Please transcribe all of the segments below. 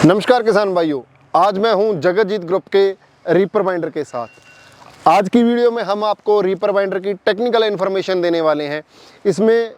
नमस्कार किसान भाइयों, आज मैं हूं जगतजीत ग्रुप के रीपर बाइंडर के साथ। आज की वीडियो में हम आपको रीपर बाइंडर की टेक्निकल इन्फॉर्मेशन देने वाले हैं। इसमें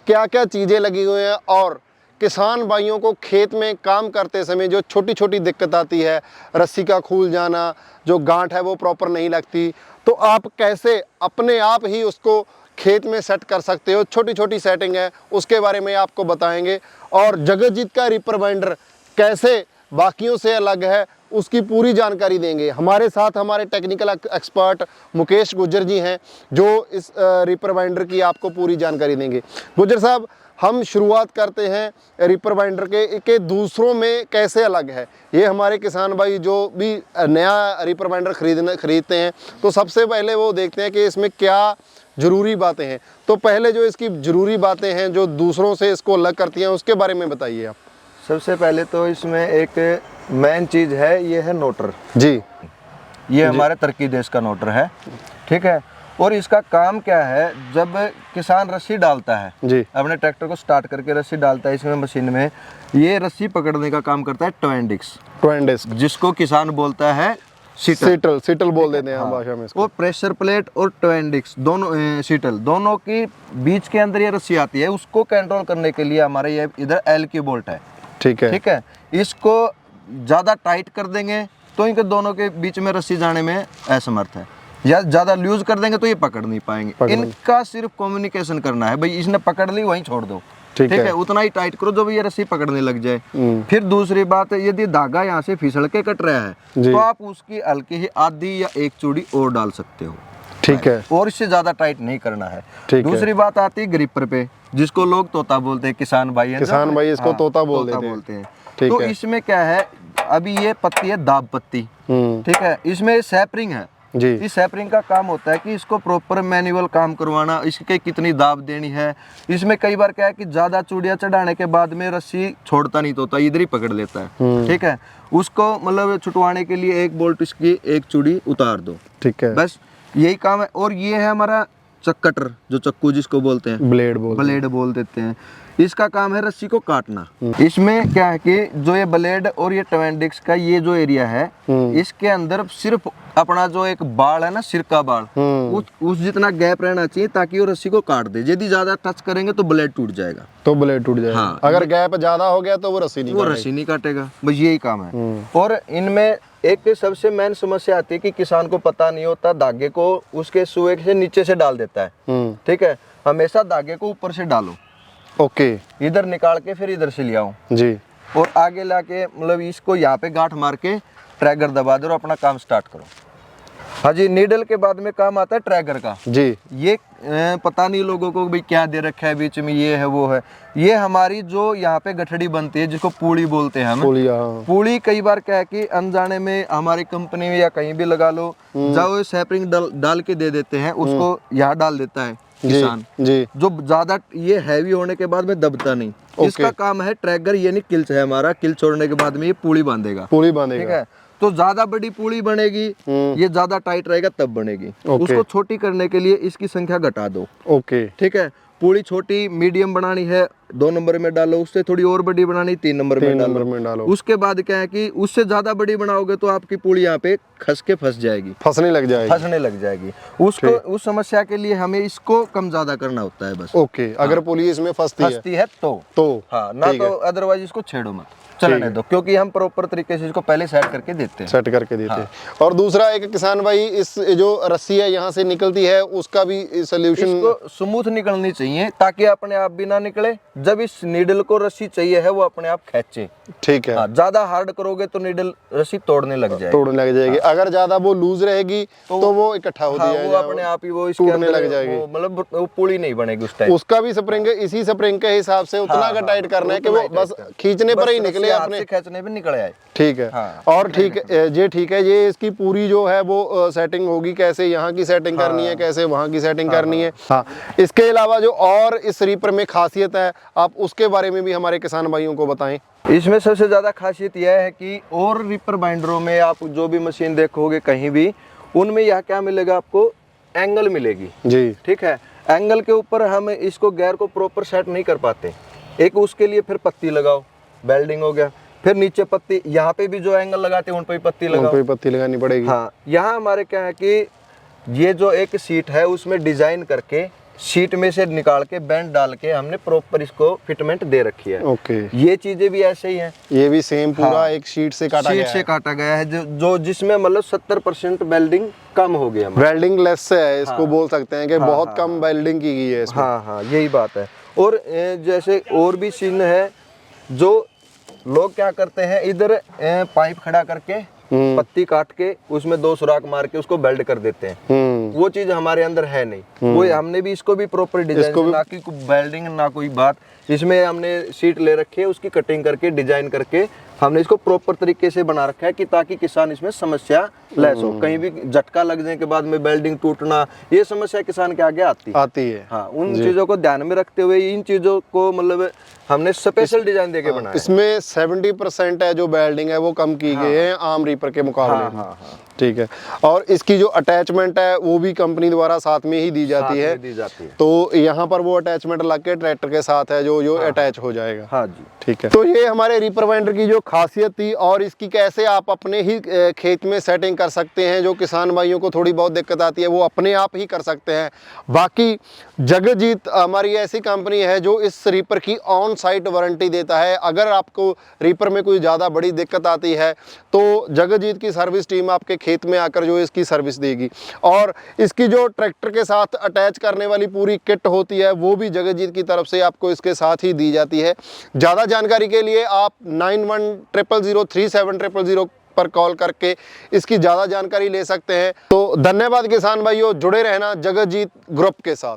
क्या क्या चीज़ें लगी हुई हैं और किसान भाइयों को खेत में काम करते समय जो छोटी छोटी दिक्कत आती है, रस्सी का खुल जाना, जो गांठ है वो प्रॉपर नहीं लगती, तो आप कैसे अपने आप ही उसको खेत में सेट कर सकते हो। छोटी छोटी सेटिंग है, उसके बारे में आपको बताएंगे। और जगतजीत का रीपर बाइंडर कैसे बाकियों से अलग है, उसकी पूरी जानकारी देंगे। हमारे साथ हमारे टेक्निकल एक्सपर्ट मुकेश गुज्जर जी हैं, जो इस रीपर बाइंडर की आपको पूरी जानकारी देंगे। गुज्जर साहब, हम शुरुआत करते हैं रीपर बाइंडर के दूसरों में कैसे अलग है। ये हमारे किसान भाई जो भी नया रीपर बाइंडर खरीदते हैं, तो सबसे पहले वो देखते हैं कि इसमें क्या ज़रूरी बातें हैं। तो पहले जो इसकी ज़रूरी बातें हैं जो दूसरों से इसको अलग करती हैं, उसके बारे में बताइए आप। सबसे पहले तो इसमें एक मेन चीज है, ये है नोटर जी। ये हमारे तुर्की देश का नोटर है, ठीक है। और इसका काम क्या है, जब किसान रस्सी डालता है जी, अपने ट्रैक्टर को स्टार्ट करके रस्सी डालता है इसमें मशीन में, ये रस्सी पकड़ने का काम करता है ट्वेंडिक्स, जिसको किसान बोलता है सीटल बोल देते हैं हम भाषा में इसको। और प्रेशर प्लेट और ट्वेंडिक्स दोनों सीटल दोनों की बीच के अंदर ये रस्सी आती है। उसको कंट्रोल करने के लिए हमारे ये इधर एल की बोल्ट है, ठीक है। इसको ज़्यादा टाइट कर देंगे तो इनके दोनों के बीच में रस्सी जाने में असमर्थ है, या ज़्यादा लूज कर देंगे तो ये पकड़ नहीं पाएंगे। इनका सिर्फ कम्युनिकेशन करना है, भाई इसने पकड़ ली वहीं छोड़ दो, ठीक है। उतना ही टाइट करो जब ये रस्सी पकड़ने लग जाए। फिर दूसरी बात, यदि धागा यहाँ से फिसल के कट रहा है तो आप उसकी हल्की ही आधी या एक चूड़ी और डाल सकते हो, ठीक है। और इससे ज्यादा टाइट नहीं करना है। दूसरी बात आती है ग्रिपर पे, जिसको लोग तोता बोलते हैं, किसान भाई इसको तोता बोलते हैं। तो इसमें क्या है, अभी ये पत्ती है दाब पत्ती, ठीक है। इसमें सैपरिंग है जी। इस सैपरिंग का काम होता है कि इसको प्रॉपर मैनुअल काम करवाना, इसके कितनी दाब देनी है। इसमें कई बार क्या है कि ज्यादा चूड़ियां चढ़ाने के बाद में रस्सी छोड़ता नहीं, तोता इधर ही पकड़ लेता है, ठीक है। उसको मतलब छुटवाने के लिए एक बोल्ट इसकी एक चूड़ी उतार दो, ठीक है। बस यही काम है। और ये है हमारा कटर, जो चक्कू जिसको बोलते हैं, ब्लेड बोल देते हैं। इसका काम है रस्सी को काटना। इसमें क्या है कि जो ये ब्लेड और ये ट्वेंडिक्स का ये जो एरिया है, इसके अंदर सिर्फ अपना जो एक बाल है ना, सिर का बाल, उस जितना गैप रहना चाहिए ताकि वो रस्सी को काट दे। यदि ज्यादा टच करेंगे तो ब्लेड टूट जाएगा, हाँ। अगर गैप ज्यादा हो गया तो वो रस्सी नहीं काटेगा। बस यही काम है। और इनमें एक सबसे मेन समस्या आती है कि किसान को पता नहीं होता, धागे को उसके सुए से नीचे से डाल देता है, ठीक है। हमेशा धागे को ऊपर से डालो, ओके। इधर निकाल के फिर इधर से ले आओ जी, और आगे लाके मतलब इसको यहाँ पे गांठ मार के ट्रैगर दबा दो और अपना काम स्टार्ट करो। हाँ जी। नीडल के बाद में काम आता है ट्रैगर का जी। ये पता नहीं लोगों को भाई क्या दे रखा है बीच में, ये है वो है। ये हमारी जो यहाँ पे गठड़ी बनती है, जिसको पूड़ी बोलते हैं हम। पूड़ी कई बार क्या है कि अनजाने में हमारी कंपनी में या कहीं भी लगा लो, जब सैपरिंग डाल के दे देते हैं, उसको यहाँ डाल देता है किसान जी। जो ज्यादा ये हैवी होने के बाद में दबता नहीं। इसका काम है ट्रैगर, ये नहीं किल्च है हमारा, किल छोड़ने के बाद में ये पूड़ी बांधेगा, ठीक है। तो ज्यादा बड़ी पूड़ी बनेगी, ये ज्यादा टाइट रहेगा तब बनेगी। उसको छोटी करने के लिए इसकी संख्या घटा दो, ओके, ठीक है। पूड़ी छोटी मीडियम बनानी है 2 नंबर में डालो, उससे थोड़ी और बड़ी बनानी 3 नंबर में डालो। उसके बाद क्या है कि उससे ज्यादा बड़ी बनाओगे तो आपकी पूड़ी यहाँ पे खस के फंसने लग जाएगी। उसको उस समस्या के लिए हमें इसको कम ज्यादा करना होता है, बस। ओके। अगर पूड़ी इसमें फंसती है तो हाँ, ना तो अदरवाइज इसको छेड़ो मत, चलने दो, क्योंकि हम प्रॉपर तरीके से इसको पहले सेट करके देते हैं। और दूसरा, एक किसान भाई, इस जो रस्सी है यहाँ से निकलती है, उसका भी सोल्यूशन, इसको स्मूथ निकलनी चाहिए ताकि अपने आप भी ना निकले। जब इस नीडल को रस्सी चाहिए है वो अपने आप खींचे, ठीक है। ज्यादा हार्ड करोगे तो नीडल रस्सी तोड़ने लग जाएगी। अगर ज्यादा वो लूज रहेगी तो वो इकट्ठा होती है, वो अपने आप ही वो टूटने लग जाएगी, मतलब वो पूड़ी नहीं बनेगी उस टाइम। उसका भी स्प्रिंग इसी स्प्रिंग के हिसाब से उतना का टाइट करना है कि वो बस खींचने पर ही निकले, अपने खींचने पे निकल आए, ठीक है। और ठीक है, ये इसकी पूरी जो है वो सेटिंग होगी, कैसे यहाँ की सेटिंग करनी है, कैसे वहाँ की सेटिंग करनी है। हाँ, इसके अलावा जो और इस रीपर में खासियत है, आप उसके बारे में भी हमारे किसान भाइयों को बताएं। इसमें सबसे ज्यादा खासियत यह है कि और रीपर बाइंडरों में आप जो भी मशीन देखोगे कहीं भी, उनमें यह क्या मिलेगा, आपको एंगल मिलेगी जी, ठीक है। एंगल के ऊपर हम इसको गियर को प्रॉपर सेट नहीं कर पाते। एक उसके लिए फिर पत्ती लगाओ, वेल्डिंग हो गया, फिर नीचे पत्ती, यहाँ पे भी जो एंगल लगाते हैं उन पे भी पत्ती लगाओ। कोई पत्ती लगानी पड़ेगी। हाँ, यहाँ हमारे क्या है कि ये जो एक सीट है उसमें डिजाइन करके सीट में से निकाल के बैंड डाल के हमने प्रॉपर इसको फिटमेंट दे रखी है। ओके, ये चीजें भी ऐसे ही हैं। ये भी सेम पूरा हाँ, एक शीट से काटा शीट गया से है। काटा गया है, जो जिसमें मतलब 70% वेल्डिंग कम हो गया। वेल्डिंग लेस से है, इसको हाँ, बोल सकते हैं कि हाँ, बहुत हाँ, कम वेल्डिंग की गई है इसमें। हाँ हाँ, यही बात है। और जैसे और भी सीन है, जो लोग क्या करते हैं, इधर पाइप खड़ा करके पत्ती काट के उसमें 2 सुराख मार के उसको बेल्ट कर देते हैं। वो चीज हमारे अंदर है नहीं। वो हमने भी इसको भी प्रॉपर डिजाइन, ना कि वेल्डिंग ना कोई बात, इसमें हमने सीट ले रखी है, उसकी कटिंग करके डिजाइन करके हमने इसको प्रॉपर तरीके से बना रखा है कि ताकि किसान इसमें समस्या लेस हो। कहीं भी झटका लग जाने के बाद में वेल्डिंग टूटना, ये समस्या किसान के आगे आती है। हाँ, उन चीजों को ध्यान में रखते हुए इन चीजों को मतलब हमने स्पेशल डिजाइन देके बनाया। इसमें 70% है जो वेल्डिंग है वो कम की गई है आम रीपर के मुकाबले में। ठीक है, और इसकी जो अटैचमेंट है वो भी कंपनी द्वारा साथ में ही दी जाती है। तो यहाँ पर वो अटैचमेंट लग के ट्रैक्टर के साथ है जो अटैच हो जाएगा। हाँ जी, ठीक है। तो ये हमारे रीपर बाइंडर की जो खासियत थी, और इसकी कैसे आप अपने ही खेत में सेटिंग कर सकते हैं। जो किसान भाइयों को थोड़ी बहुत दिक्कत आती है वो अपने आप ही कर सकते हैं। बाकी जगजीत हमारी ऐसी कंपनी है जो इस रीपर की ऑन साइट वारंटी देता है। अगर आपको रीपर में कोई ज़्यादा बड़ी दिक्कत आती है तो जगजीत की सर्विस टीम आपके खेत में आकर जो इसकी सर्विस देगी। और इसकी जो ट्रैक्टर के साथ अटैच करने वाली पूरी किट होती है वो भी जगजीत की तरफ से आपको इसके साथ ही दी जाती है। ज़्यादा जानकारी के लिए आप 9100037000 पर कॉल करके इसकी ज़्यादा जानकारी ले सकते हैं। तो धन्यवाद किसान भाइयों, जुड़े रहना जगजीत ग्रुप के साथ।